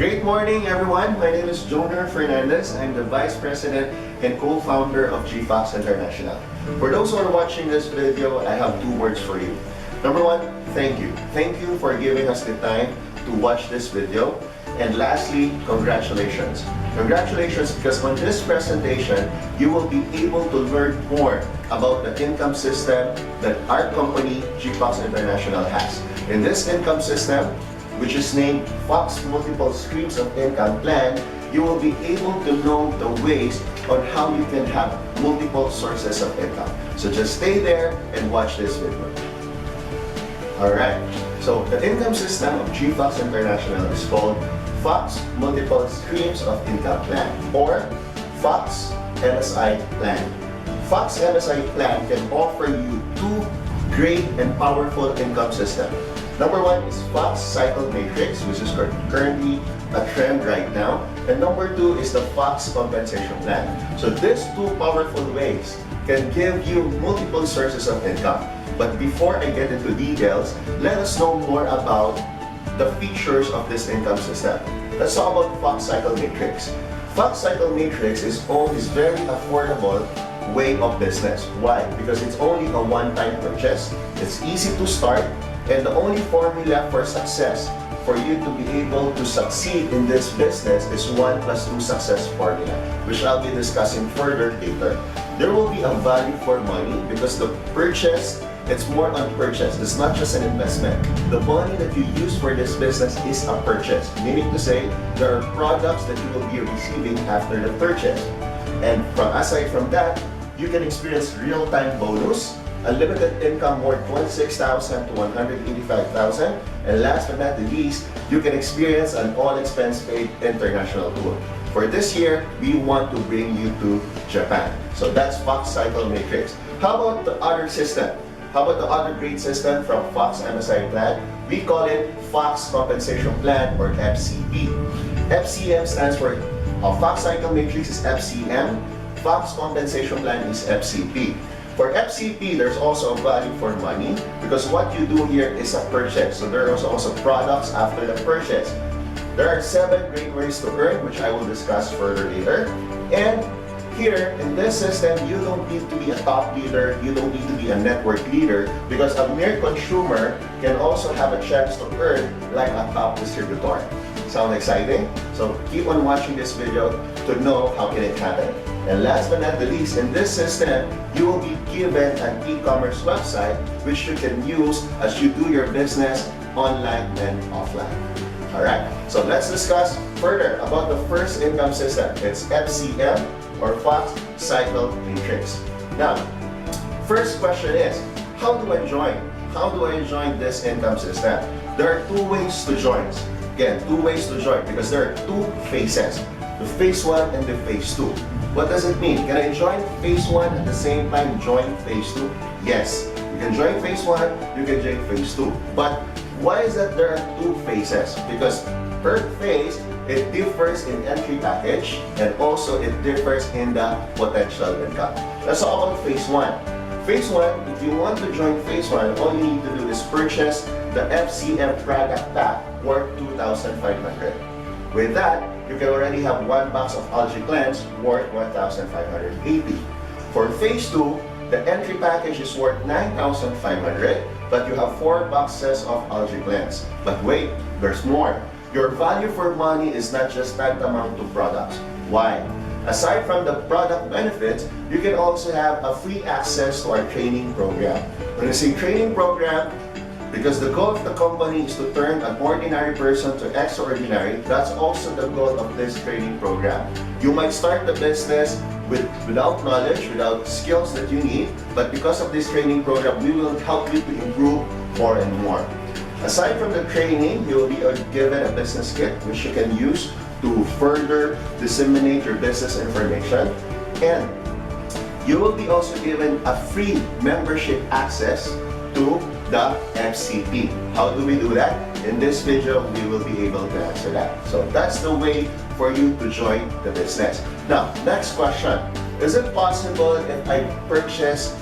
Great morning, everyone. My name is Fernandez. I'm the Vice President and co-founder of GFOXX International. For those who are watching this video, I have two words for you. Number one, thank you. Thank you for giving us the time to watch this video. And lastly, congratulations. Congratulations, because on this presentation, you will be able to learn more about the income system that our company, GFOXX International, has. In this income system, which is named Foxx Multiple Streams of Income Plan, you will be able to know the ways on how you can have multiple sources of income. So just stay there and watch this video. Alright, so the income system of GFOXX International is called Foxx Multiple Streams of Income Plan, or Foxx MSI Plan. Foxx MSI Plan can offer you two great and powerful income systems. Number one is Foxx Cycle Matrix, which is currently a trend right now. And number two is the Foxx Compensation Plan. So these two powerful ways can give you multiple sources of income. But before I get into details, let us know more about the features of this income system. Let's talk about Foxx Cycle Matrix. Foxx Cycle Matrix is very affordable way of business. Why? Because it's only a one-time purchase. It's easy to start. And the only formula for success, for you to be able to succeed in this business, is 1 + 2 success formula, which I'll be discussing further later. There will be a value for money because the purchase, it's more on purchase. It's not just an investment. The money that you use for this business is a purchase, meaning to say there are products that you will be receiving after the purchase. And aside from that, you can experience real-time bonus, unlimited income worth $26,000 to $185,000, and last but not the least, you can experience an all-expense-paid international tour. For this year, we want to bring you to Japan. So that's Foxx Cycle Matrix. How about the other system? How about the other great system from Foxx MSI Plan? We call it Foxx Compensation Plan, or FCP. FCM stands for Foxx Cycle Matrix is FCM. Foxx Compensation Plan is FCP. For FCP, there's also a value for money because what you do here is a purchase. So there are also products after the purchase. There are 7 great ways to earn, which I will discuss further later. And here, in this system, you don't need to be a top leader, you don't need to be a network leader, because a mere consumer can also have a chance to earn like a top distributor. Sound exciting? So keep on watching this video to know how can it happen. And last but not the least, in this system, you will be given an e-commerce website which you can use as you do your business online and offline. Alright, so let's discuss further about the first income system. It's FCM, or Foxx Cycle Matrix. Now, first question is, how do I join? How do I join this income system? There are 2 ways to join. Again, 2 ways to join because there are 2 phases. The phase 1 and the phase 2. What does it mean? Can I join phase 1 at the same time join phase 2? Yes. You can join phase 1, you can join phase 2. But why is that there are 2 phases? Because per phase, it differs in entry package and also it differs in the potential income. Let's talk about phase 1. Phase 1, if you want to join phase 1, all you need to do is purchase the FCM product pack worth $2,500. With that, you can already have 1 box of algae cleanse worth $1,580. For phase 2, the entry package is worth $9,500, but you have 4 boxes of algae cleanse. But wait, there's more. Your value for money is not just tantamount to products. Why? Aside from the product benefits, you can also have a free access to our training program. When I say training program, because the goal of the company is to turn an ordinary person to extraordinary, that's also the goal of this training program. You might start the business without knowledge, without skills that you need, but because of this training program, we will help you to improve more and more. Aside from the training, you will be given a business kit which you can use to further disseminate your business information, and you will be also given a free membership access to the FCP. How do we do that? In this video, we will be able to answer that. So that's the way for you to join the business. Now, next question. Is it possible if I purchase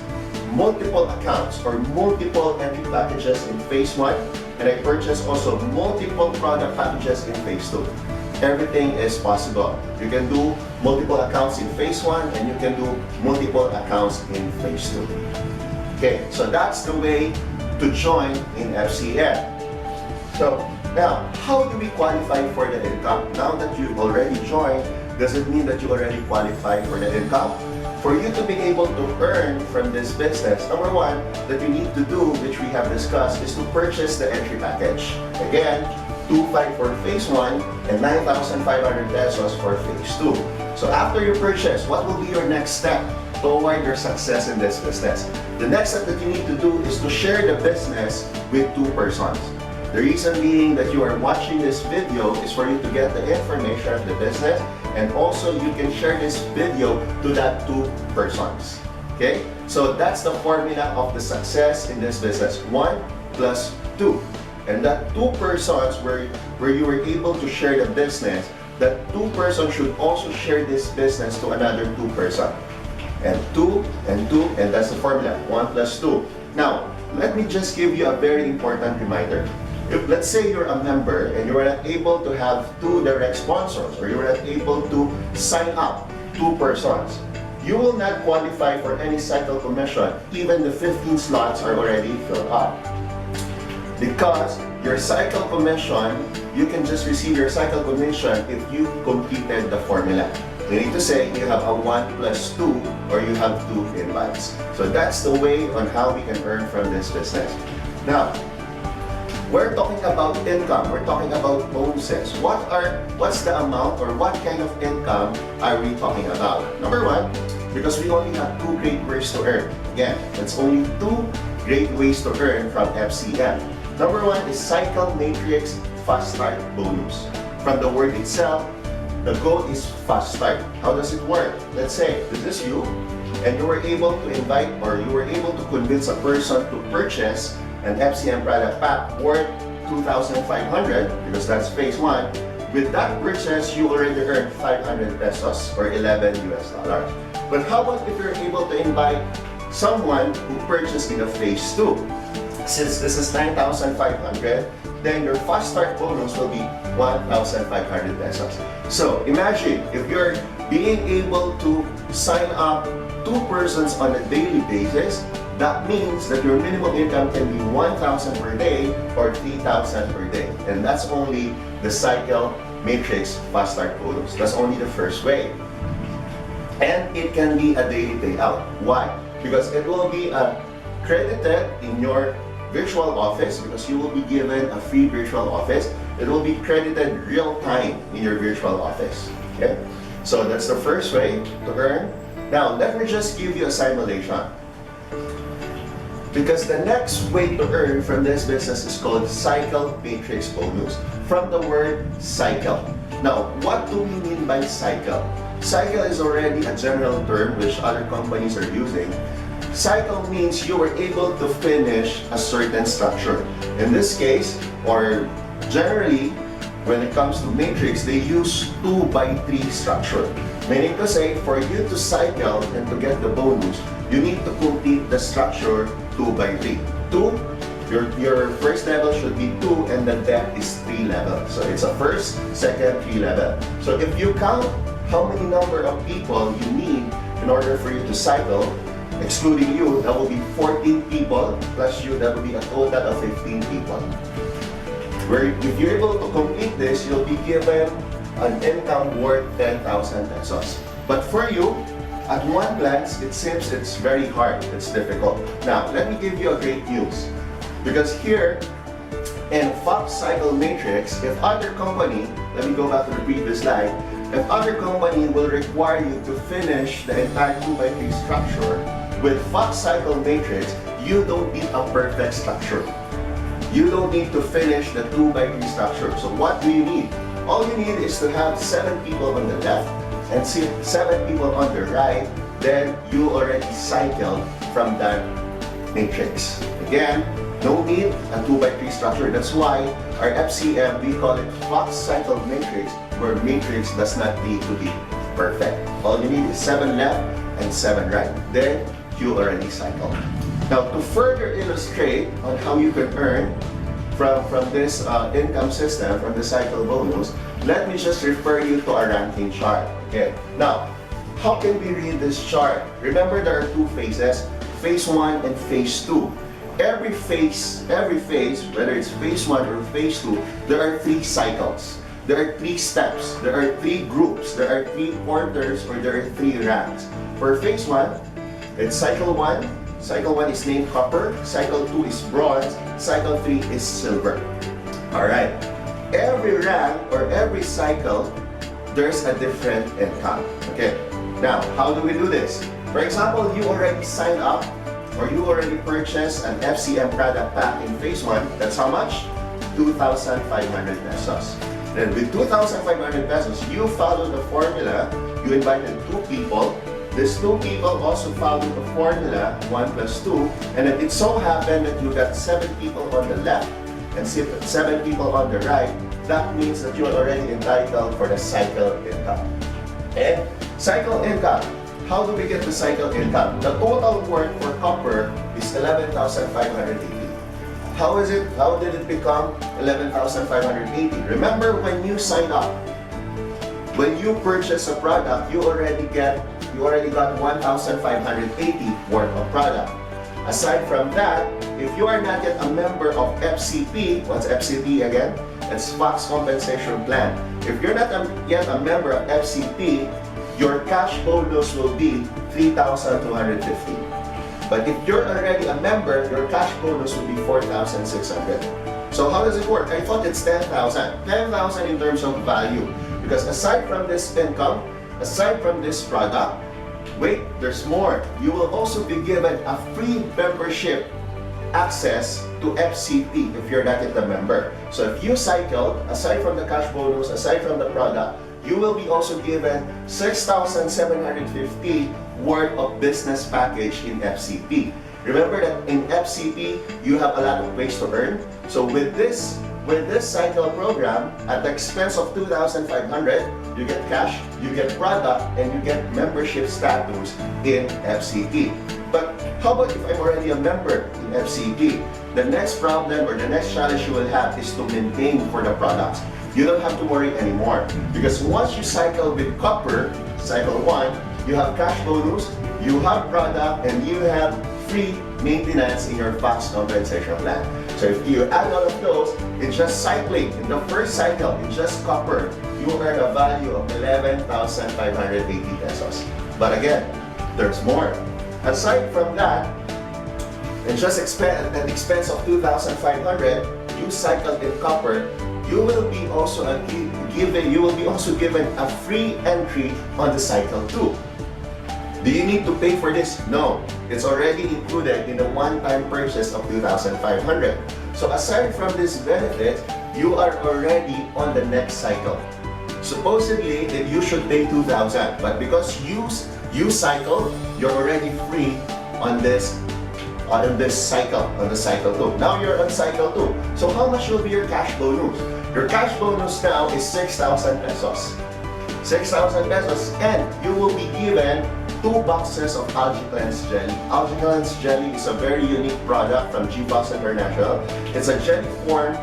multiple accounts or multiple entry packages in phase 1 and I purchase also multiple product packages in phase 2? everything is possible. You can do multiple accounts in phase 1 and you can do multiple accounts in phase 2. Okay, so that's the way to join in FCM. So now, how do we qualify for the income? Now that you've already joined, does it mean that you already qualify for the income? For you to be able to earn from this business, number one that you need to do, which we have discussed, is to purchase the entry package. Again, 2.5 for phase 1 and 9,500 pesos for phase 2. So after you purchase, what will be your next step toward your success in this business? The next step that you need to do is to share the business with 2 persons. The reason being that you are watching this video is for you to get the information of the business, and also you can share this video to that 2 persons. Okay? So that's the formula of the success in this business. 1 plus 2. And that 2 persons where you were able to share the business, that 2 persons should also share this business to another 2 person. And 2 and 2, and that's the formula. 1 plus 2. Now, let me just give you a very important reminder. If let's say you're a member and you are not able to have 2 direct sponsors, or you are not able to sign up 2 persons, you will not qualify for any cycle commission even the 15 slots are already filled up. Because your cycle commission, you can just receive your cycle commission if you completed the formula. Meaning to say, you have a 1 plus 2 or you have 2 invites. So that's the way on how we can earn from this business. Now, we're talking about income, we're talking about bonuses. What's the amount or what kind of income are we talking about? Number one, because we only have 2 great ways to earn. Again, that's only 2 great ways to earn from FCM. Number 1 is cycle matrix fast start bonus. From the word itself, the goal is fast start. How does it work? Let's say this is you, and you were able to invite or you were able to convince a person to purchase an FCM product pack worth 2,500 because that's phase 1. With that purchase, you already earned 500 pesos or 11 US dollars. But how about if you're able to invite someone who purchased in a phase 2? Since this is 9,500, then your fast start bonus will be 1,500 pesos. So imagine if you're being able to sign up 2 persons on a daily basis, that means that your minimum income can be 1,000 per day or 3,000 per day. And that's only the cycle matrix fast start bonus. That's only the first way. And it can be a daily payout. Why? Because it will be credited in your virtual office because you will be given a free virtual office. It will be credited real time in your virtual office. Okay? So that's the first way to earn. Now, let me just give you a simulation. Because the next way to earn from this business is called cycle matrix bonus, from the word cycle. Now, what do we mean by cycle? Cycle is already a general term which other companies are using. Cycle means you were able to finish a certain structure. In this case, or generally, when it comes to matrix, they use 2x3 structure. Meaning to say, for you to cycle and to get the bonus, you need to complete the structure 2x3. 2, your first level should be 2 and the depth is 3 levels. So it's a first, second, 3 level. So if you count how many number of people you need in order for you to cycle, excluding you, that will be 14 people, plus you, that will be a total of 15 people. Where if you're able to complete this, you'll be given an income worth 10,000 pesos. But for you, at one glance, it seems it's very hard, it's difficult. Now, let me give you a great news. Because here, in Foxx cycle matrix, if other company, let me go back to the previous slide, if other company will require you to finish the entire 2x3 structure, with Foxx cycle matrix, you don't need a perfect structure. You don't need to finish the 2x3 structure. So what do you need? All you need is to have 7 people on the left and 7 people on the right, then you already cycled from that matrix. Again, no need a 2x3 structure. That's why our FCM, we call it Foxx cycle matrix, where matrix does not need to be perfect. All you need is 7 left and 7 right. Then you already cycled. Now, to further illustrate on how you can earn from this income system, from the cycle bonus, let me just refer you to a ranking chart. Okay. Now, how can we read this chart? Remember, there are two phases, phase 1 and phase 2. Every phase, whether it's phase 1 or phase 2, there are 3 cycles. There are 3 steps. There are 3 groups. There are 3 quarters, or there are 3 ranks. For phase 1, it's cycle 1. Cycle 1 is named copper. Cycle 2 is bronze. Cycle 3 is silver. Alright. Every rank or every cycle, there's a different income. Okay. Now, how do we do this? For example, you already signed up or you already purchased an FCM product pack in phase 1. That's how much? 2,500 pesos. Then with 2,500 pesos, you followed the formula. You invited 2 people. These 2 people also followed the formula, 1 plus 2. And then it so happened that you got 7 people on the left and 7 people on the right. That means that you are already entitled for the cycle income. And cycle income, how do we get the cycle income? The total work for copper is 11,580. How did it become 11,580? Remember, when you sign up, when you purchase a product, you already got 1,580 worth of product. Aside from that, if you are not yet a member of FCP, what's FCP again? It's Foxx Compensation Plan. If you're not yet a member of FCP, your cash bonus will be 3,250. But if you're already a member, your cash bonus will be 4,600. So how does it work? I thought it's 10,000. 10,000 in terms of value. Because aside from this income, aside from this product, wait, there's more. You will also be given a free membership access to FCP if you're not yet a member. So if you cycle, aside from the cash bonus, aside from the product, you will be also given 6,750 worth of business package in FCP. Remember that in FCP, you have a lot of ways to earn. So with this cycle program, at the expense of 2,500, you get cash, you get product, and you get membership status in FCP. But how about if I'm already a member in FCP? The next problem or the next challenge you will have is to maintain for the products. You don't have to worry anymore, because once you cycle with copper, cycle 1, you have cash bonus, you have product, and you have free maintenance in your Foxx compensation plan. So if you add all of those, in just cycling, in the first cycle, in just copper, you earn a value of 11,580 pesos. But again, there's more. Aside from that, in just at the expense of 2,500, you cycle in copper, you will be also given a free entry on the cycle 2. Do you need to pay for this? No. It's already included in the one-time purchase of 2,500. So aside from this benefit, you are already on the next cycle. Supposedly, that you should pay 2,000, but because you cycle, you're already free on this cycle, on the cycle 2. Now you're on cycle 2. So how much will be your cash bonus? Your cash bonus now is 6,000 pesos. 6,000 pesos, and you will be given 2 boxes of Algae Cleanse Jelly. Algae Cleanse Jelly is a very unique product from GFOXX International. It's a jelly form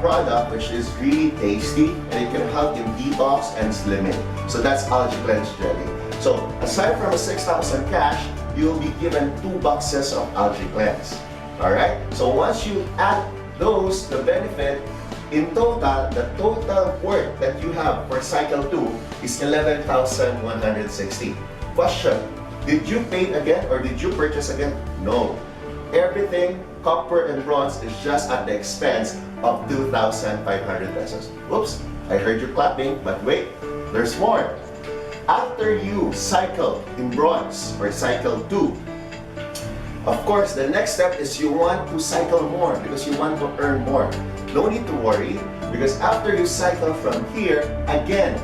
product which is really tasty, and it can help in detox and slimming. So that's Algae Cleanse Jelly. So aside from a 6,000 cash, you will be given 2 boxes of Algae Cleanse. Alright? So once you add those, the benefit, in total, the total worth that you have for cycle 2 is 11,160. Question, did you pay again or did you purchase again? No. Everything, copper and bronze, is just at the expense of 2,500 pesos. Oops, I heard you clapping, but wait, there's more. After you cycle in bronze or cycle 2, of course, the next step is you want to cycle more because you want to earn more. No need to worry, because after you cycle from here, again,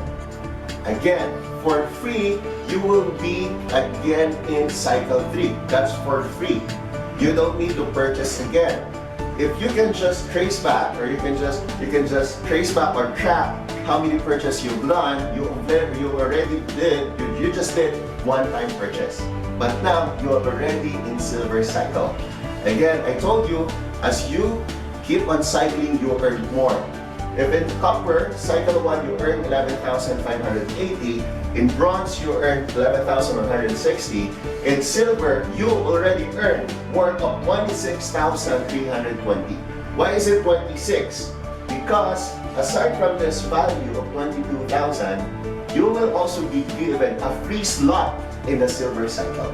for free, you will be again in cycle 3. That's for free. You don't need to purchase again. If you can just trace back, or you can just trace back or track how many purchases you've done, you just did one-time purchase. But now you are already in silver cycle. Again, I told you, as you keep on cycling, you earn more. If in copper, cycle 1, you earn 11,580. In bronze, you earn 11,160. In silver, you already earn worth of 26,320. Why is it 26? Because aside from this value of 22,000, you will also be given a free slot in the silver cycle.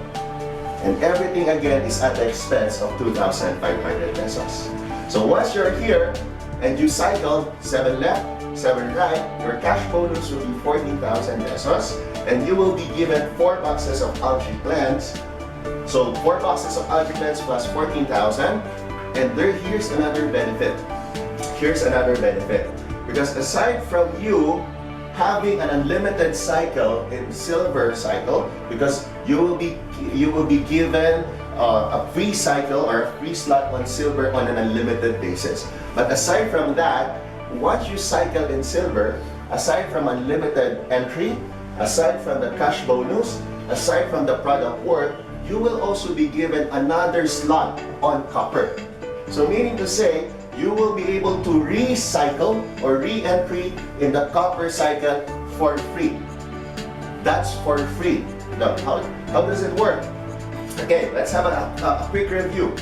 And everything again is at the expense of 2,500 pesos. So once you're here and you cycle 7 left, 7 right, your cash bonus will be 14,000 pesos, and you will be given 4 boxes of algae plants. So 4 boxes of algae plants plus 14,000. And here's another benefit. Here's another benefit. Because aside from you having an unlimited cycle in silver cycle, because you will be given a free cycle or a free slot on silver on an unlimited basis. But aside from that, once you cycle in silver, aside from unlimited entry, aside from the cash bonus, aside from the product worth, you will also be given another slot on copper. So meaning to say, you will be able to recycle or re-entry in the copper cycle for free. That's for free. Now, how does it work? Okay, let's have a quick review.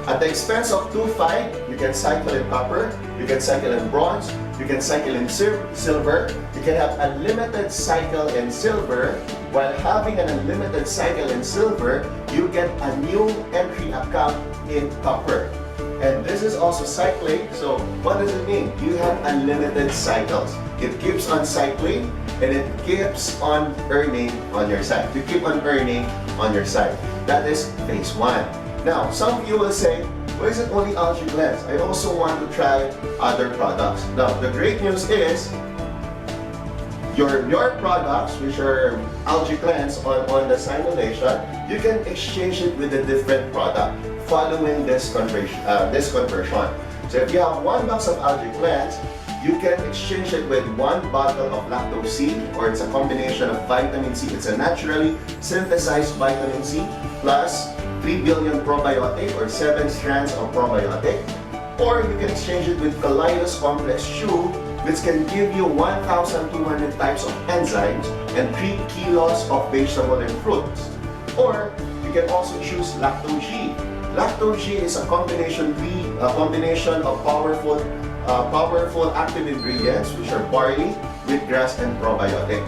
At the expense of 2,500, you can cycle in copper, you can cycle in bronze, you can cycle in silver, you can have unlimited cycle in silver. While having an unlimited cycle in silver, you get a new entry account in copper. And this is also cycling, so what does it mean? You have unlimited cycles. It keeps on cycling and it keeps on earning on your side. You keep on earning on your side. That is phase 1. Now, some of you will say, why is it only algae blends? I also want to try other products. Now, the great news is, your products, which are algae blends on the simulation, you can exchange it with a different product following this conversion. So if you have 1 box of algae blends, you can exchange it with 1 bottle of lactose C, or it's a combination of vitamin C. It's a naturally synthesized vitamin C plus 3 billion probiotic or 7 strands of probiotic. Or you can exchange it with Kaleidos Complex Chew, which can give you 1,200 types of enzymes and 3 kilos of vegetable and fruits. Or you can also choose Lacto G. Lacto G is a combination of powerful active ingredients, which are barley, wheatgrass, and probiotic.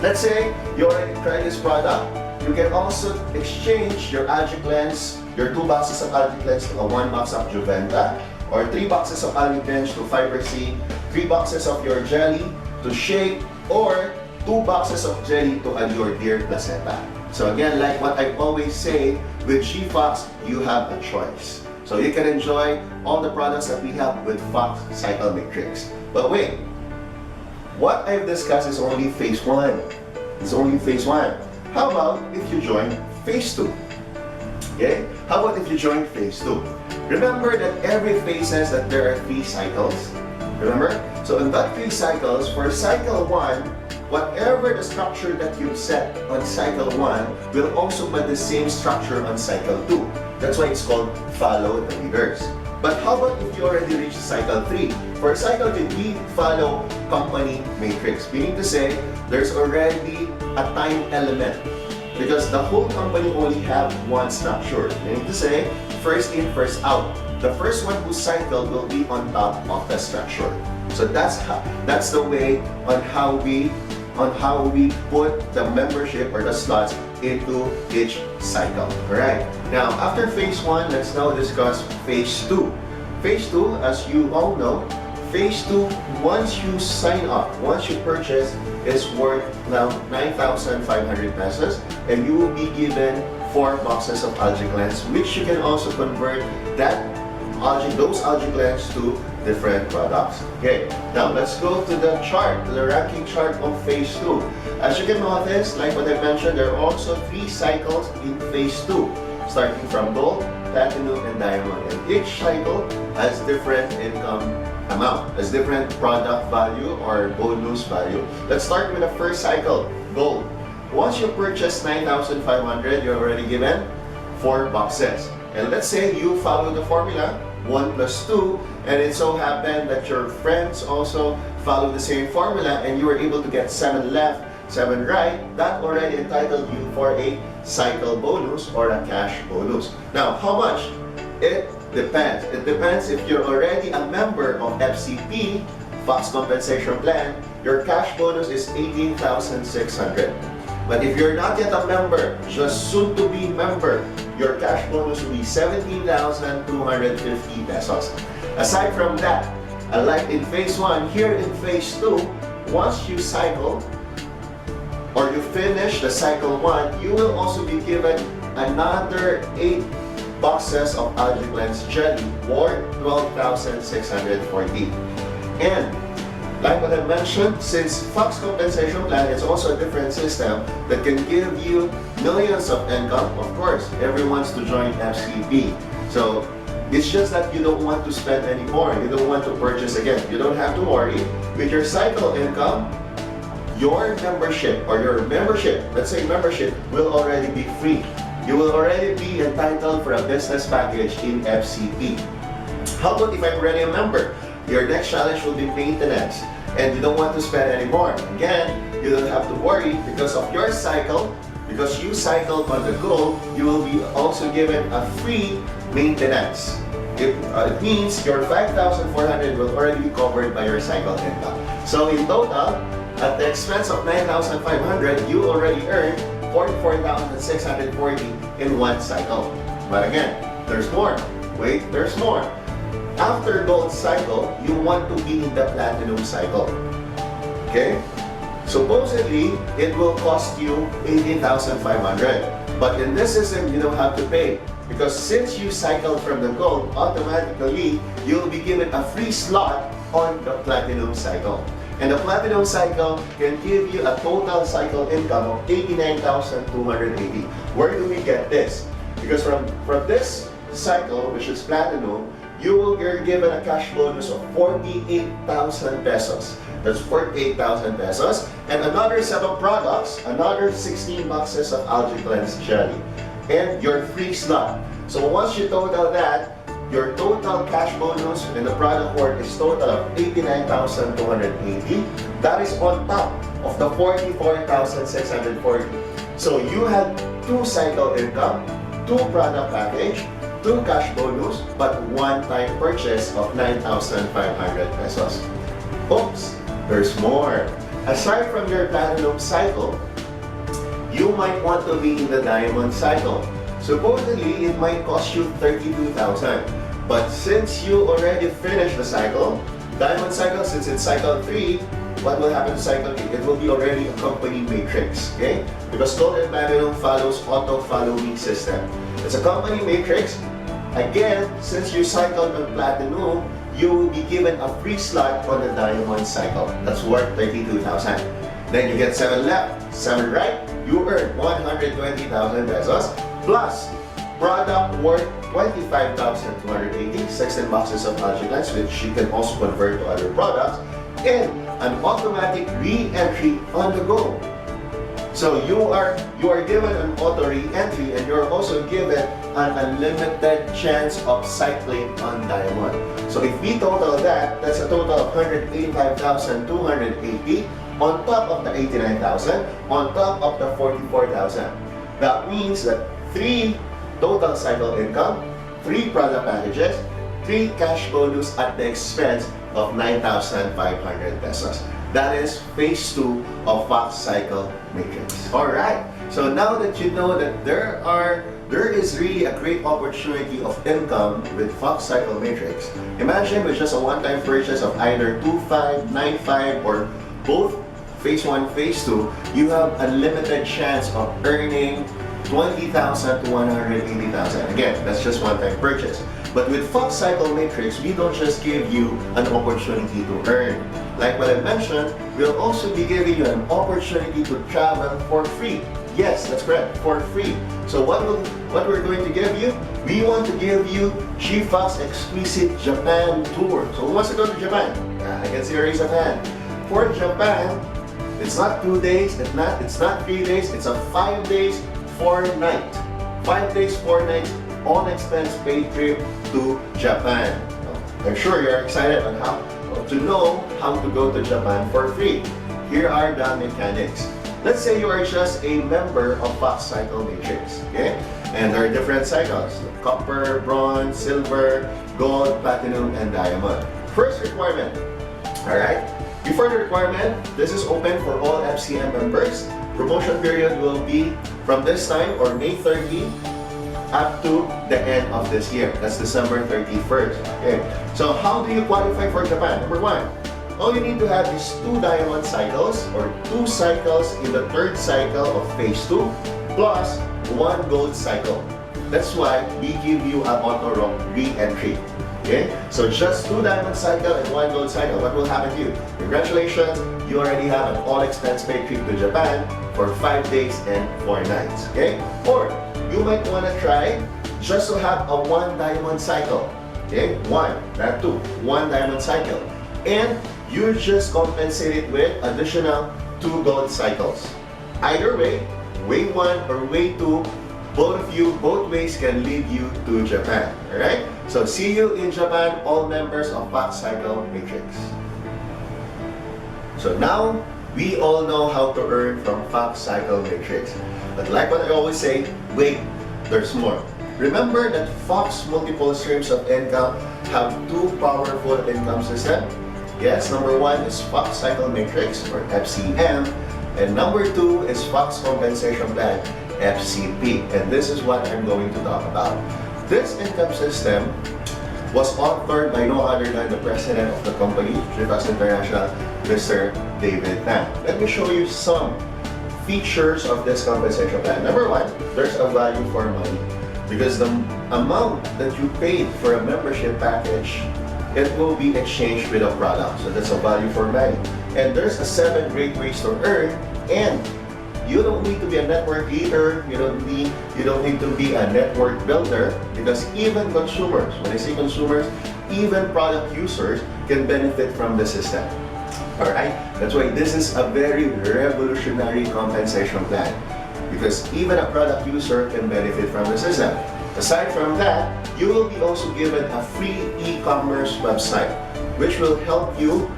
Let's say you already tried this product. You can also exchange your algae blends, your 2 boxes of algae blends to a 1 box of Juventa, or 3 boxes of algae blends to Fiber C, 3 boxes of your jelly to Shake, or 2 boxes of jelly to Allure Deer Placenta. So again, like what I always say, with GFOXX, you have a choice. So you can enjoy all the products that we have with Foxx Cycle Matrix. But wait, what I've discussed is only phase 1. It's only phase 1. How about if you join phase 2? Okay? How about if you join phase 2? Remember that every phase says that there are 3 cycles. Remember? So in that 3 cycles, for cycle 1, whatever the structure that you've set on cycle 1 will also be the same structure on cycle 2. That's why it's called follow the leaders. But how about if you already reached cycle 3? For cycle 3, we follow company matrix, meaning to say there's already a time element because the whole company only have 1 structure, meaning to say first in, first out. The first one who cycled will be on top of the structure. So that's the way on how we put the membership or the slots into each cycle. Alright, now after phase 1, let's now discuss phase 2. Phase 2, as you all know, phase 2, once you sign up, once you purchase, is worth now 9,500 pesos, and you will be given 4 boxes of algae blends, which you can also convert those algae blends to different products. Okay, now let's go to the chart, to the ranking chart of phase 2. As you can notice, like what I mentioned, there are also 3 cycles in phase 2, starting from gold, platinum, and diamond. And each cycle has different income amount, has different product value or bonus value. Let's start with the first cycle, gold. Once you purchase 9,500, you're already given 4 boxes. And let's say you follow the formula, 1 plus 2, and it so happened that your friends also follow the same formula and you were able to get 7 left, 7 right, that already entitled you for a cycle bonus or a cash bonus. Now, how much? It depends. It depends if you're already a member of FCP, Foxx Compensation Plan, your cash bonus is 18,600. But if you're not yet a member, just soon to be member, your cash bonus will be 17,250 pesos. Aside from that, unlike in phase 1, here in phase 2, once you cycle or you finish the cycle 1, you will also be given another 8 boxes of algae cleanse jelly worth 12,640. And like what I mentioned, since Foxx Compensation Plan is also a different system that can give you millions of income, of course, everyone wants to join FCP. So it's just that you don't want to spend anymore. You don't want to purchase again. You don't have to worry. With your cycle income, your membership or your membership, let's say membership, will already be free. You will already be entitled for a business package in FCP. How about if I'm already a member? Your next challenge will be maintenance and you don't want to spend anymore. Again, you don't have to worry because of your cycle, because you cycled on the go, you will be also given a free maintenance. It means your 5,400 will already be covered by your cycle income. So in total, at the expense of 9,500, you already earned 44,640 in one cycle. But again, there's more. Wait, there's more. After gold cycle, you want to be in the platinum cycle. Okay? Supposedly, it will cost you 18,500. But in this system, you don't have to pay. Because since you cycled from the gold, automatically, you'll be given a free slot on the platinum cycle. And the platinum cycle can give you a total cycle income of 89,280. Where do we get this? Because from this cycle, which is platinum, you're given a cash bonus of 48,000 pesos. That's 48,000 pesos. And another set of products, another 16 boxes of algae cleanse jelly. And your free slot. So once you total that, your total cash bonus and the product worth is total of 89,280. That is on top of the 44,640. So you had 2 cycle income, 2 product package, 2 cash bonus, but one-time purchase of 9,500 pesos. Oops, there's more. Aside from your platinum cycle, you might want to be in the diamond cycle. Supposedly, it might cost you 32,000. But since you already finished the cycle, diamond cycle, since it's cycle 3, what will happen to cycle 3? It will be already a company matrix, okay? Because gold and platinum follows auto-follow-me system. It's a company matrix. Again, since you cycled on platinum, you will be given a free slot on the diamond cycle. That's worth 32,000. Then you get 7 left, 7 right, you earn 120,000 pesos plus product worth 25,280, 16 boxes of algae cleanse, which you can also convert to other products, and an automatic re-entry on the go. So you are given an auto re-entry and you're also given an unlimited chance of cycling on diamond. So if we total that, that's a total of 185,280 on top of the 89,000, on top of the 44,000. That means that 3 total cycle income, 3 product packages, 3 cash bonus at the expense of 9,500 pesos. That is phase 2 of Foxx cycle matrix. Alright, so now that you know that there is really a great opportunity of income with Foxx cycle matrix, imagine with just a one-time purchase of either 2.5, 9.5 or both phase 1, phase 2, you have unlimited chance of earning 20,000 to 180,000. Again, that's just one-time purchase. But with Foxx cycle matrix, we don't just give you an opportunity to earn. Like what I mentioned, we'll also be giving you an opportunity to travel for free. Yes, that's correct, for free. So what we're going to give you? We want to give you GFOXX exclusive Japan tour. So who wants to go to Japan? I can see a raise of hand. For Japan, it's not 2 days, it's not 3 days, it's a 5 days, 4 nights. 5 days, 4 nights all expense paid trip to Japan. I'm sure you're excited on how to know how to go to Japan for free. Here are the mechanics. Let's say you are just a member of Foxx Cycle Matrix, okay? And there are different cycles: copper, bronze, silver, gold, platinum, and diamond. First requirement, alright? Before the requirement, this is open for all FCM members. Promotion period will be from this time, or May 30, up to the end of this year. That's December 31st. Okay. So how do you qualify for Japan? Number one, all you need to have is 2 diamond cycles, or 2 cycles in the 3rd cycle of phase 2, plus 1 gold cycle. That's why we give you an auto re-entry. Okay? So just 2 diamond cycle and 1 gold cycle. What will happen to you? Congratulations, you already have an all expense paid trip to Japan for 5 days and 4 nights. Okay? Or you might want to try just to have a 1 diamond cycle. Okay? 1, not 2. 1 diamond cycle. And you just compensate it with additional 2 gold cycles. Either way, way 1 or way 2, both ways can lead you to Japan. Alright? So see you in Japan, all members of Foxx Cycle Matrix. So now, we all know how to earn from Foxx Cycle Matrix. But like what I always say, wait, there's more. Remember that Foxx multiple streams of income have 2 powerful income systems. Yes, number 1 is Foxx Cycle Matrix, or FCM, and number 2 is Foxx Compensation Plan, FCP. And this is what I'm going to talk about. This income system was authored by no other than the president of the company, GFOXX International, Mr. David Tan. Let me show you some features of this compensation plan. Number 1, there's a value for money, because the amount that you paid for a membership package, it will be exchanged with a product. So that's a value for money. And there's a 7 great ways to earn, and you don't need to be a network leader, you don't need to be a network builder, because even consumers, when I say consumers, even product users can benefit from the system. Alright? That's why this is a very revolutionary compensation plan, because even a product user can benefit from the system. Aside from that, you will be also given a free e-commerce website, which will help you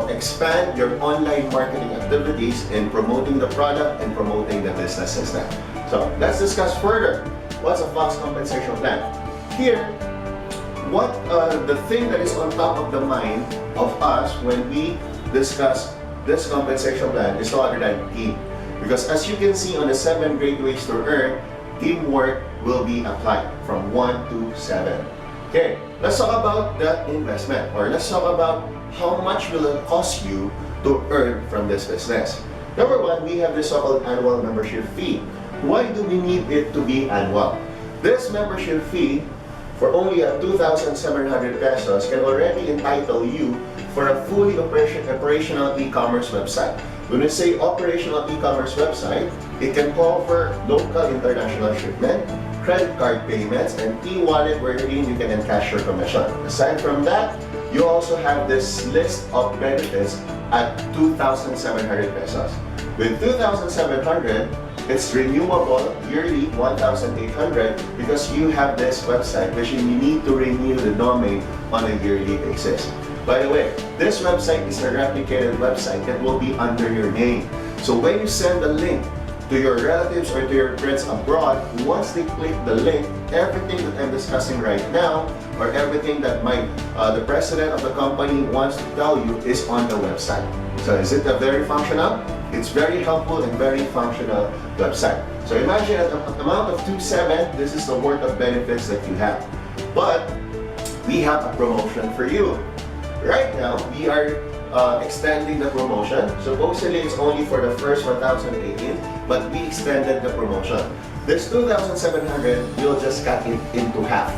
expand your online marketing activities in promoting the product and promoting the business system. So let's discuss further. What's a Foxx compensation plan? Here, what the thing that is on top of the mind of us when we discuss this compensation plan is no other than team. Because as you can see on the 7 great ways to earn, teamwork will be applied from 1 to 7. Okay, let's talk about the investment, or let's talk about how much will it cost you to earn from this business. Number 1, we have this so-called annual membership fee. Why do we need it to be annual? This membership fee for only 2,700 pesos can already entitle you for a fully operational e-commerce website. When we say operational e-commerce website, it can cover local international shipment, credit card payments, and e-wallet wherein you can encash your commission. Aside from that, you also have this list of benefits at 2,700 pesos. With 2,700, it's renewable yearly 1,800 because you have this website which you need to renew the domain on a yearly basis. By the way, this website is a replicated website that will be under your name. So when you send the link to your relatives or to your friends abroad, once they click the link, everything that I'm discussing right now, or everything that the president of the company wants to tell you is on the website. So is it a very functional? It's very helpful and very functional website. So imagine at the amount of 2.7, this is the worth of benefits that you have. But we have a promotion for you. Right now, we are extending the promotion. Supposedly, it's only for the first 1,018, but we extended the promotion. This 2,700, we'll just cut it into half.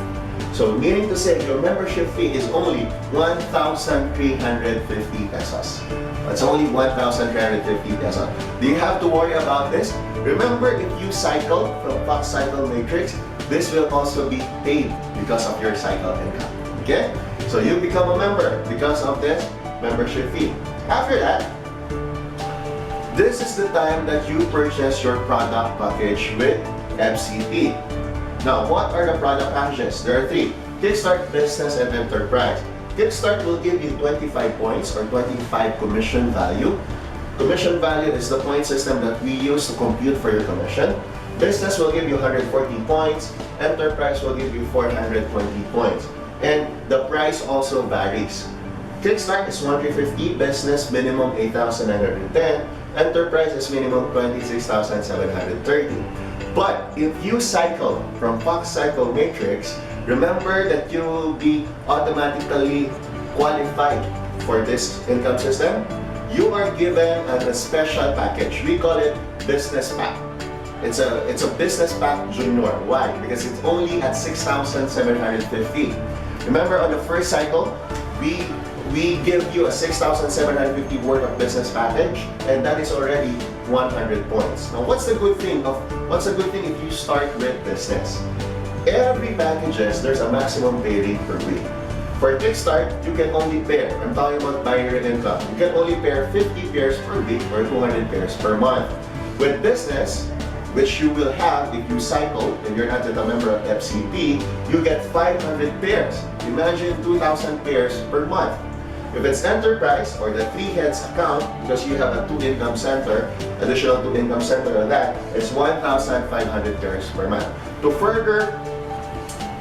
So meaning to say, your membership fee is only 1,350 pesos. That's only 1,350 pesos. Do you have to worry about this? Remember, if you cycle from Foxx Cycle Matrix, this will also be paid because of your cycle income. Okay? So you become a member because of this membership fee. After that, this is the time that you purchase your product package with FCP. Now, what are the product packages? There are three: Kickstart, Business, and Enterprise. Kickstart will give you 25 points or 25 commission value. Commission value is the point system that we use to compute for your commission. Business will give you 140 points. Enterprise will give you 420 points. And the price also varies. Kickstart is 150, Business minimum 8,910, Enterprise is minimum 26,730. But if you cycle from Foxx cycle matrix, remember that you will be automatically qualified for this income system. You are given a special package. We call it Business Pack. It's a Business Pack Junior. Why? Because it's only at 6,750. Remember, on the first cycle, we give you a 6,750 worth of business package, and that is already 100 points. Now, what's the good thing if you start with business? Every packages, there's a maximum pay rate per week. For Kickstart, you can only pair, I'm talking about binary income, you can only pair 50 pairs per week or 200 pairs per month. With business, which you will have if you cycle and you're not yet a member of FCP, you get 500 pairs. Imagine 2,000 pairs per month. If it's enterprise or the 3 heads account, because you have a 2 income center, additional 2 income center on that, it's 1,500 pairs per month. To further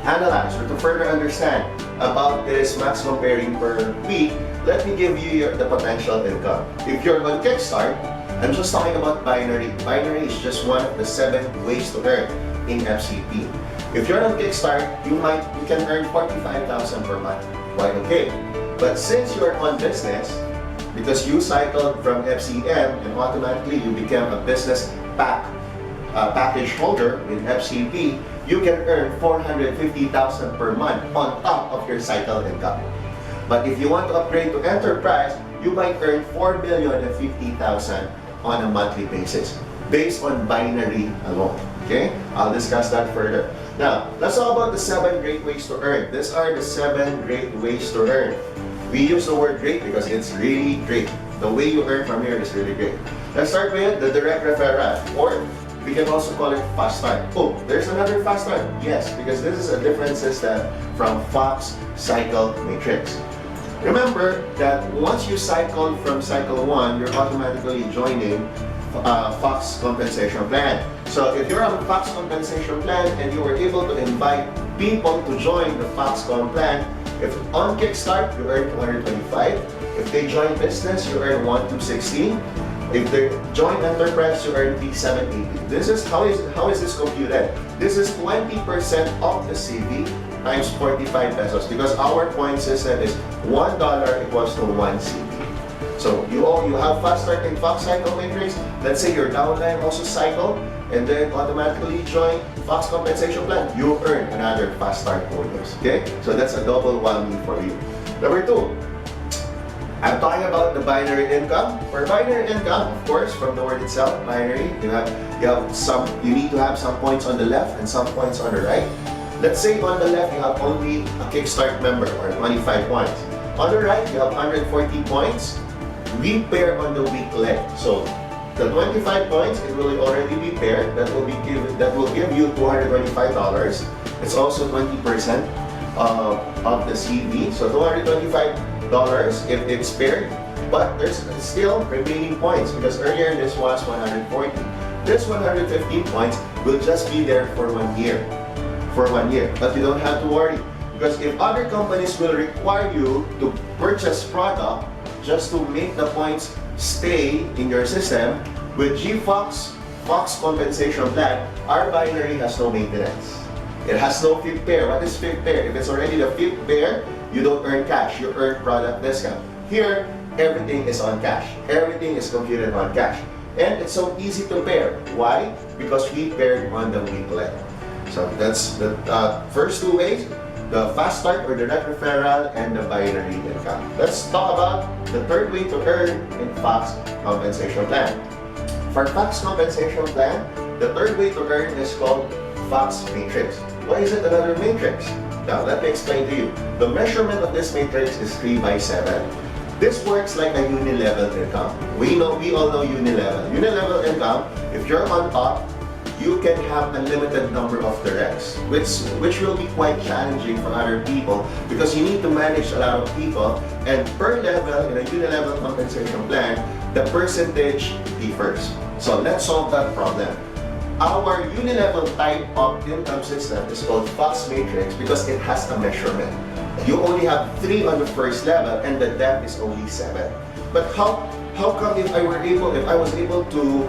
analyze or to further understand about this maximum pairing per week, let me give you the potential income. If you're on Kickstart, I'm just talking about binary. Binary is just one of the 7 ways to earn in FCP. If you're on Kickstart, you can earn 45,000 per month. Quite okay. But since you're on business, because you cycled from FCM and automatically you became a business package holder with FCP, you can earn 450,000 per month on top of your cycle income. But if you want to upgrade to enterprise, you might earn 4,050,000 on a monthly basis based on binary alone. Okay, I'll discuss that further. Now, let's talk about the 7 great ways to earn. These are the 7 great ways to earn. We use the word great because it's really great. The way you earn from here is really great. Let's start with the direct referral, or we can also call it fast start. Oh, there's another fast start. Yes, because this is a different system from Foxx cycle matrix. Remember that once you cycle from cycle 1, you're automatically joining Foxx compensation plan. So if you're on a Foxx compensation plan and you were able to invite people to join the Foxx comp plan, if on Kickstart, you earn 225. If they join business, you earn 1260. If they join enterprise, you earn 3780. This is how is this computed? This is 20% of the CV times 45 pesos because our point system is $1 equals to 1 CV. So you have fast start in Foxx cycle matrix. Let's say your downline also cycle and then automatically join Foxx compensation plan. You earn another fast start bonus. Okay? So that's a double whammy for you. Number 2, I'm talking about the binary income. For binary income, of course, from the word itself, binary, you need to have some points on the left and some points on the right. Let's say on the left you have only a Kickstart member or 25 points. On the right you have 140 points. We pair on the weak leg. So the 25 points, it will already be paired. That will give you $225. It's also 20% of the CV. So $225 if it's paired. But there's still remaining points because earlier this was 140. This 115 points will just be there for 1 year. But you don't have to worry because if other companies will require you to purchase product just to make the points stay in your system, with GFOXX Foxx compensation plan, our binary has no maintenance. It has no fifth pair. What is fifth pair? If it's already the fifth pair, you don't earn cash, you earn product discount. Here, everything is on cash. Everything is computed on cash. And it's so easy to pair. Why? Because we paired on the weak leg. So that's the first 2 ways, the fast start or direct referral and the binary income. Let's talk about the third way to earn in Foxx compensation plan. For Foxx compensation plan, the third way to earn is called Foxx matrix. Why is it another matrix? Now let me explain to you. The measurement of this matrix is 3/7. This works like a unilevel income. We all know unilevel. Unilevel income, if you're on top, you can have unlimited number of directs, which will be quite challenging for other people because you need to manage a lot of people, and per level in a unilevel compensation plan, the percentage differs. So let's solve that problem. Our unilevel type of income system is called Foxx matrix because it has a measurement. You only have 3 on the first level and the depth is only 7. But how come if I was able to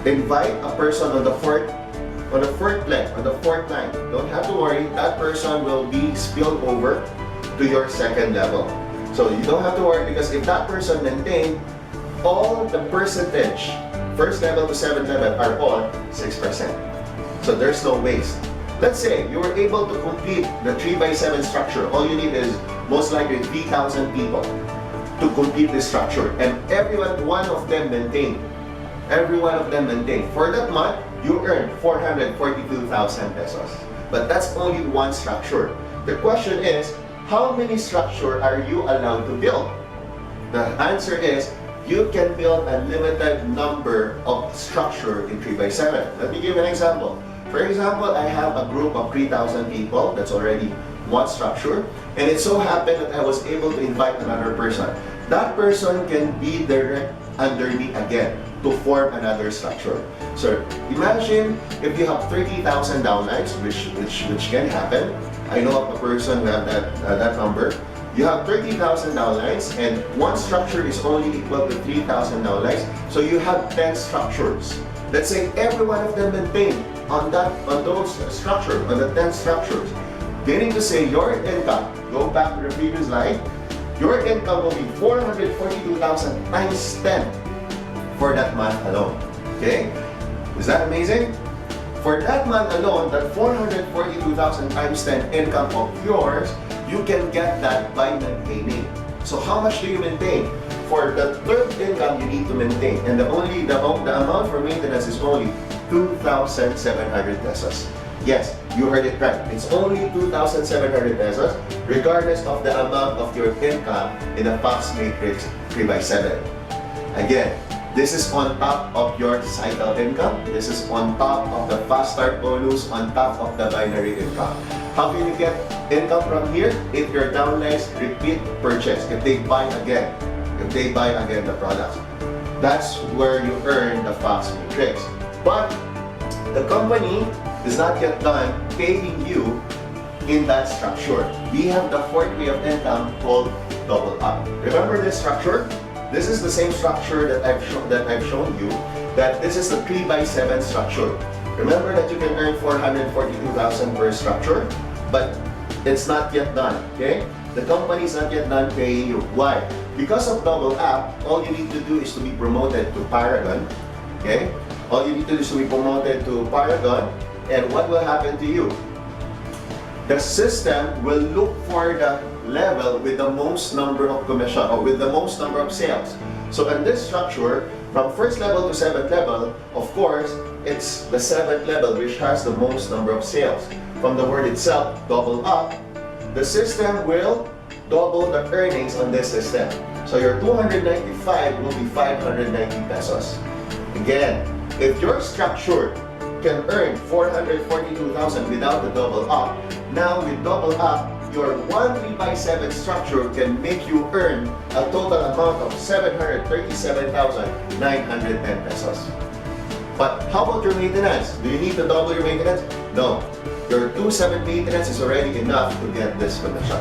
invite a person on the fourth line, don't have to worry, that person will be spilled over to your second level. So you don't have to worry because if that person maintained all the percentage, first level to 7th level are all 6%. So there's no waste. Let's say you were able to complete the 3x7 structure. All you need is most likely 3,000 people to complete this structure, and every one of them maintained. For that month, you earn 442,000 pesos. But that's only one structure. The question is, how many structure are you allowed to build? The answer is, you can build a limited number of structure in 3x7. Let me give an example. For example, I have a group of 3,000 people. That's already one structure. And it so happened that I was able to invite another person. That person can be direct under me again to form another structure. So imagine if you have 30,000 downlines, which can happen. I know of a person who have that number. You have 30,000 downlines and one structure is only equal to 3,000 downlines. So you have 10 structures. Let's say every one of them maintained on the 10 structures. Meaning to say your income, go back to the previous slide, your income will be 442,000 times 10 for that month alone. Okay? Is that amazing? For that month alone, that 442,000 times 10 income of yours, you can get that by maintaining. So how much do you maintain? For the third income you need to maintain, and the amount for maintenance is only 2,700 pesos. Yes, you heard it right. It's only 2,700 pesos, regardless of the amount of your income in the Foxx matrix 3x7. Again, this is on top of your cycle income. This is on top of the fast start bonus, on top of the binary income. How can you get income from here? If your downlines repeat purchase, if they buy again the products. That's where you earn the Foxx matrix. But the company is not yet done paying you in that structure. We have the fourth way of income called double up. Remember this structure? This is the same structure that I've shown you, that this is the 3x7 structure. Remember that you can earn 442,000 per structure, but it's not yet done, okay? The company is not yet done paying you. Why? Because of double up, all you need to do is to be promoted to Paragon, okay? All you need to do is to be promoted to Paragon, and what will happen to you? The system will look for the level with the most number of commission or with the most number of sales. So in this structure, from first level to 7th level, of course, it's the 7th level which has the most number of sales. From the word itself, double up, the system will double the earnings on this system. So your 295 will be 590 pesos. Again, if your structure can earn 442,000 without the double up, now with double up, your 3x7 structure can make you earn a total amount of 737,910 pesos. But how about your maintenance? Do you need to double your maintenance? No. Your 2.7 maintenance is already enough to get this commission.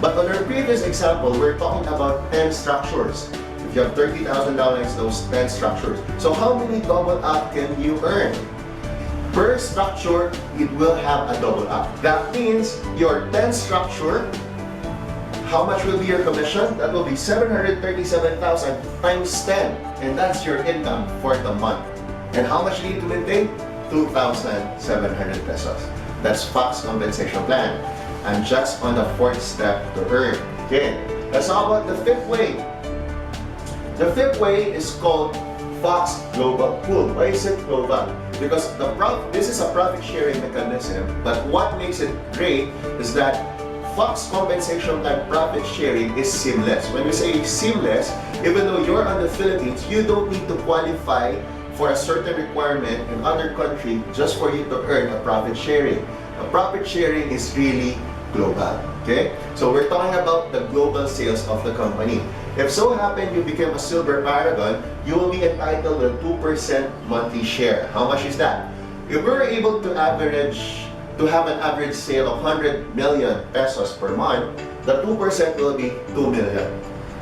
But on our previous example, we're talking about 10 structures. If you have 30,000 dollars, those 10 structures. So how many double up can you earn? Per structure, it will have a double up. That means your 10 structure, how much will be your commission? That will be 737,000 times 10. And that's your income for the month. And how much do you need to maintain? 2,700 pesos. That's Foxx compensation plan. I'm just on the fourth step to earn. Okay, let's talk about the fifth way. The fifth way is called Foxx Global Pool. Why is it global? Because this is a profit sharing mechanism, but what makes it great is that Foxx compensation plan profit sharing is seamless. When we say seamless, even though you're on the Philippines, you don't need to qualify for a certain requirement in other country just for you to earn a profit sharing. A profit sharing is really global. Okay? So we're talking about the global sales of the company. If so happen you became a silver paragon, you will be entitled to a 2% monthly share. How much is that? If we're able to have an average sale of 100 million pesos per month, the 2% will be 2 million.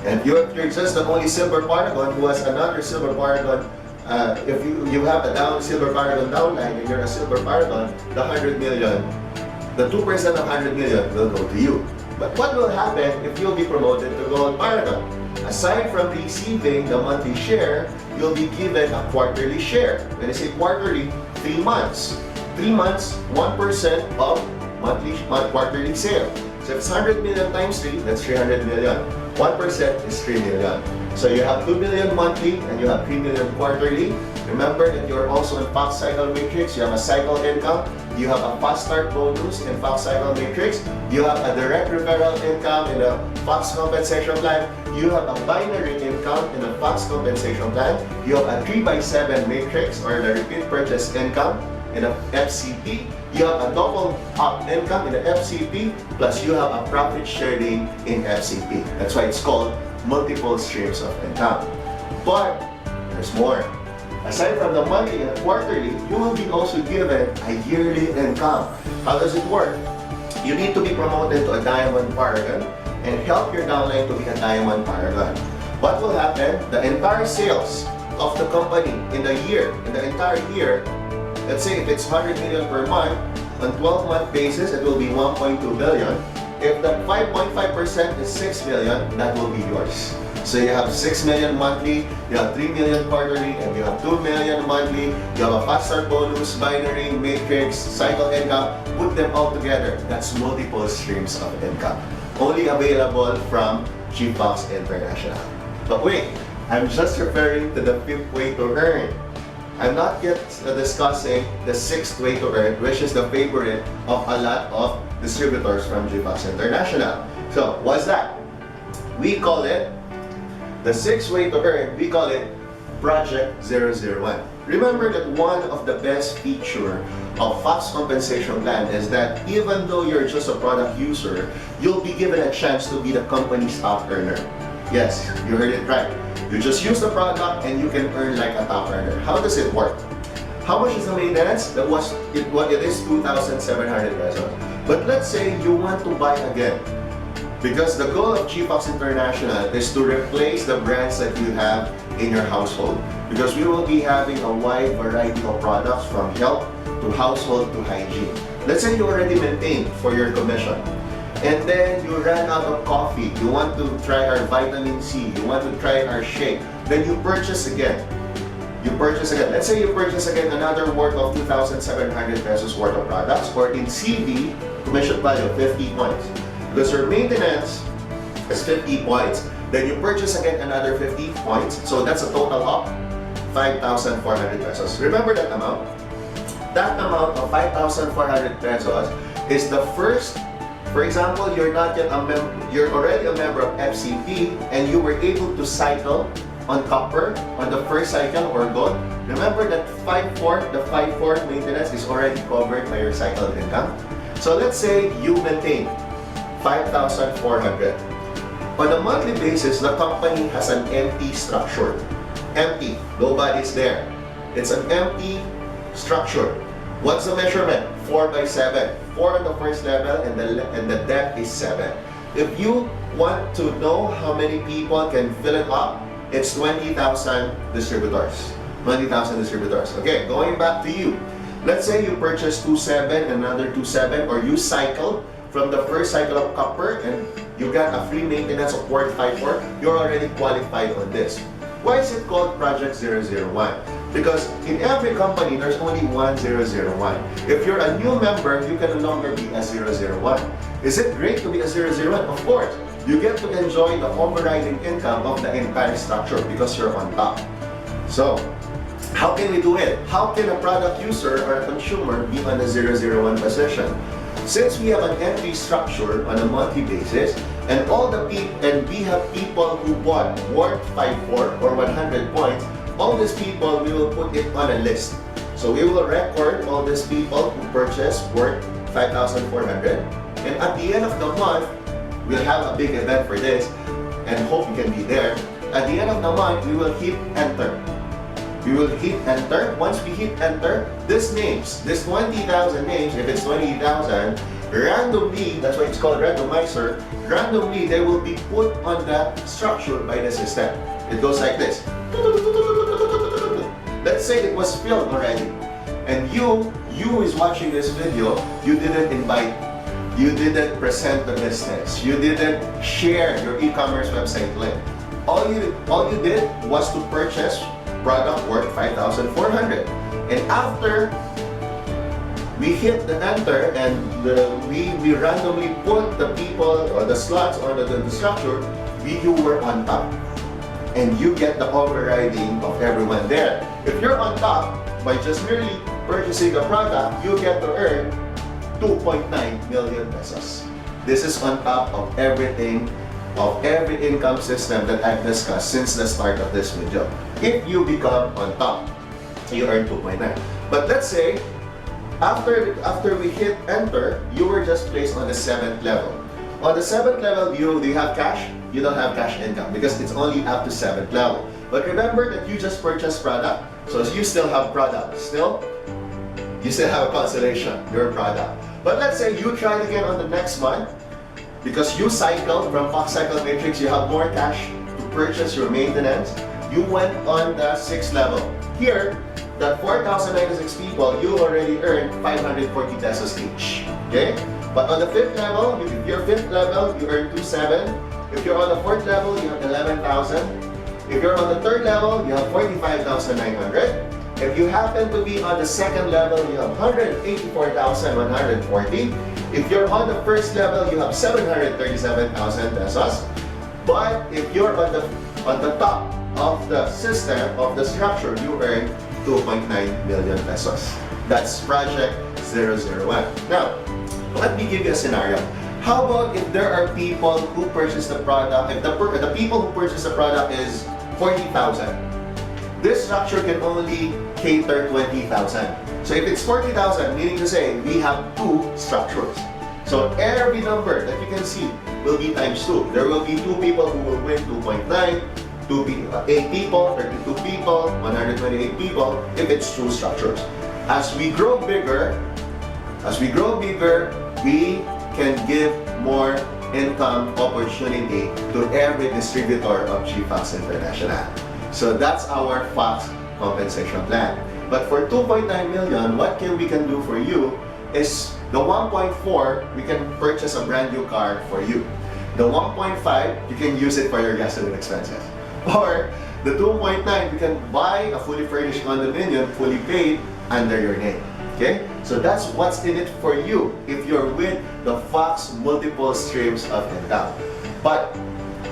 And if you're just the only silver paragon who has another silver paragon, if you have a silver paragon downline and you're a silver paragon, the 100 million, the 2% of 100 million will go to you. But what will happen if you'll be promoted to gold paragon? Aside from receiving the monthly share, you'll be given a quarterly share. When I say quarterly, 3 months. 3 months, 1% of quarterly sale. So if it's 100 million times 3, that's 300 million. 1% is 3 million. So you have 2 million monthly and you have 3 million quarterly. Remember that you're also in Foxx cycle matrix. You have a cycle income. You have a fast start bonus in Foxx cycle matrix. You have a direct referral income in the Foxx compensation plan. You have a binary income in the Foxx compensation plan. You have a 3x7 matrix or the repeat purchase income in the FCP. You have a double up income in the FCP, plus you have a profit sharing in FCP. That's why it's called multiple streams of income. But there's more. Aside from the monthly and the quarterly, you will be also given a yearly income. How does it work? You need to be promoted to a diamond paragon and help your downline to be a diamond paragon. What will happen? The entire sales of the company in the entire year, let's say if it's 100 million per month, on 12-month basis, it will be 1.2 billion. If the 5.5% is 6 million, that will be yours. So you have 6 million monthly, you have 3 million quarterly, and you have 2 million monthly. You have a fast start bonus, binary, matrix, cycle income. Put them all together. That's multiple streams of income. Only available from GFOXX International. But wait, I'm just referring to the 5th way to earn. I'm not yet discussing the 6th way to earn, which is the favorite of a lot of distributors from GFOXX International. So, what's that? We call it, the 6th way to earn, we call it Project 001. Remember that one of the best feature of Foxx compensation plan is that even though you're just a product user, you'll be given a chance to be the company's top earner. Yes, you heard it right. You just use the product and you can earn like a top earner. How does it work? How much is the maintenance? It is 2,700 pesos. But let's say you want to buy again. Because the goal of GFOXX International is to replace the brands that you have in your household. Because we will be having a wide variety of products from health to household to hygiene. Let's say you already maintained for your commission. And then you ran out of coffee, you want to try our vitamin C, you want to try our shake, then you purchase again. Let's say you purchase again another worth of 2,700 pesos worth of products, or in CD, commission value of 50 points. Because your maintenance is 50 points, then you purchase again another 50 points, so that's a total of 5,400 pesos. Remember that amount? That amount of 5,400 pesos is the first. For example, you're already a member of FCP and you were able to cycle on copper on the first cycle or gold. Remember that the 5/4 maintenance is already covered by your cycle income. So let's say you maintain 5,400. On a monthly basis, the company has an empty structure. Empty, nobody's there. It's an empty structure. What's the measurement? 4x7. 4 on the first level and the depth is 7. If you want to know how many people can fill it up, it's 20,000 distributors. 20,000 distributors. Okay, going back to you. Let's say you purchase 2.7 and another 2.7, or you cycle from the first cycle of copper and you got a free maintenance of worth 5.4, you're already qualified on this. Why is it called Project 001? Because in every company, there's only one 001. If you're a new member, you can no longer be a 001. Is it great to be a 001? Of course. You get to enjoy the overriding income of the entire structure because you're on top. So, how can we do it? How can a product user or a consumer be on the 001 position? Since we have an empty structure on a monthly basis, and we have people who bought worth 5.4 or 100 points, all these people, we will put it on a list. So we will record all these people who purchased worth 5,400. And at the end of the month, we'll have a big event for this and hope you can be there. At the end of the month, we will hit enter. We will hit enter. Once we hit enter, these names, this 20,000 names, if it's 20,000, randomly, that's why it's called randomizer, randomly they will be put on that structure by the system. It goes like this. Let's say it was filled already. And you is watching this video, you didn't invite, you didn't present the business, you didn't share your e-commerce website link. All you did was to purchase product worth 5,400. And after we hit the enter and we randomly put the people or the slots on the structure, you were on top. And you get the overriding of everyone there. If you're on top, by just merely purchasing the product, you get to earn 2.9 million pesos. This is on top of everything, of every income system that I've discussed since the start of this video. If you become on top, you earn 2.9. But let's say, after we hit enter, you were just placed on the 7th level. On the 7th level, do you have cash? You don't have cash income because it's only up to 7th level. But remember that you just purchased product, so you still have product. You still have a consolation, your product. But let's say you tried again on the next month, because you cycled from Foxx cycle matrix, you have more cash to purchase your maintenance. You went on the 6th level. Here, that 4,096 people, you already earned 540 pesos each. Okay? But on the 5th level, if you're 5th level, you earn 2,700. If you're on the 4th level, you have 11,000. If you're on the 3rd level, you have 45,900. If you happen to be on the 2nd level, you have 184,140. If you're on the 1st level, you have 737,000 pesos. But if you're on the top of the system, of the structure, you earn 2.9 million pesos. That's project 001. Now, let me give you a scenario. How about if there are people who purchase the product, if the people who purchase the product is 40,000, this structure can only cater 20,000. So if it's 40,000, meaning to say we have 2 structures. So every number that you can see will be times 2. There will be 2 people who will win 2.9, 8 people, 32 people, 128 people, if it's 2 structures. As we grow bigger, we can give more income opportunity to every distributor of GFOXX International. So that's our Foxx compensation plan. But for 2.9 million, what we can do for you is the 1.4, we can purchase a brand new car for you. The 1.5, you can use it for your gasoline expenses. Or the 2.9, you can buy a fully furnished condominium, fully paid, under your name. Okay? So that's what's in it for you if you're with the Foxx multiple streams of income. But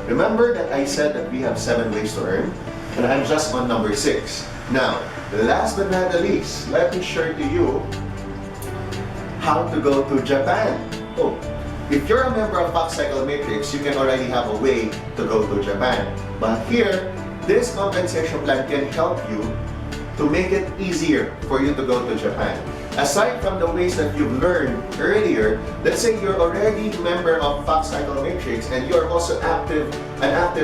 remember that I said that we have 7 ways to earn, and I'm just on number 6. Now, last but not the least, let me share to you how to go to Japan. Oh, if you're a member of Foxx Cycle Matrix, you can already have a way to go to Japan. But here, this compensation plan can help you to make it easier for you to go to Japan. Aside from the ways that you've learned earlier, let's say you're already a member of Foxx Cycle Matrix and you're also an active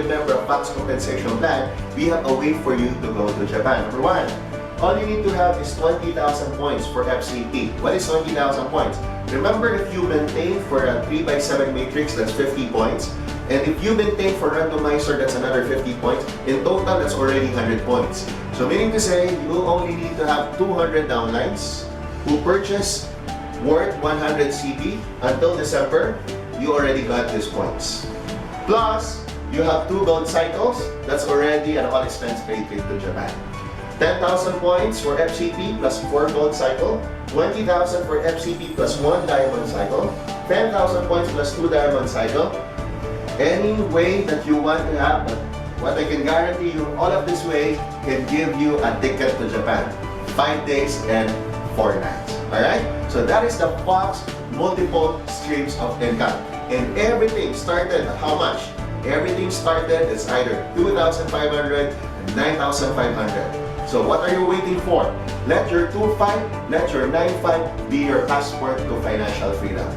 member of Foxx Compensation Plan, we have a way for you to go to Japan. Number 1, all you need to have is 20,000 points for FCP. What is 20,000 points? Remember, if you maintain for a 3x7 matrix, that's 50 points. And if you maintain for randomizer, that's another 50 points. In total, that's already 100 points. So meaning to say, you only need to have 200 downlines who purchase worth 100 CP until December, you already got these points. Plus, you have 2 gold cycles, that's already an all expense paid trip to Japan. 10,000 points for FCP plus 4 gold cycle, 20,000 for FCP plus 1 diamond cycle, 10,000 points plus 2 diamond cycle. Any way that you want to have, but what I can guarantee you, all of this way can give you a ticket to Japan. 5 days and 4 nights. Alright? So that is the Foxx multiple streams of income. And everything started at how much? Everything started is either 2,500, and 9,500. So what are you waiting for? Let your 2.5, let your 9.5 be your passport to financial freedom.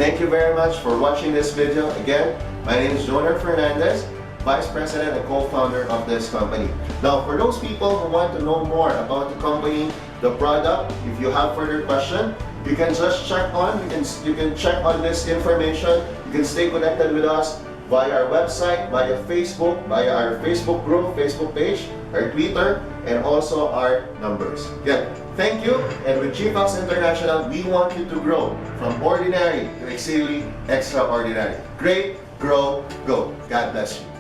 Thank you very much for watching this video. Again, my name is Joner Fernandez, Vice President and co-founder of this company. Now, for those people who want to know more about the company, the product, if you have further question, you can just check on, you can check on this information. You can stay connected with us via our website, via Facebook, via our Facebook group, Facebook page, our Twitter, and also our numbers. Again, thank you. And with GFOXX International, we want you to grow from ordinary to exceedingly extraordinary. Great, grow, go. God bless you.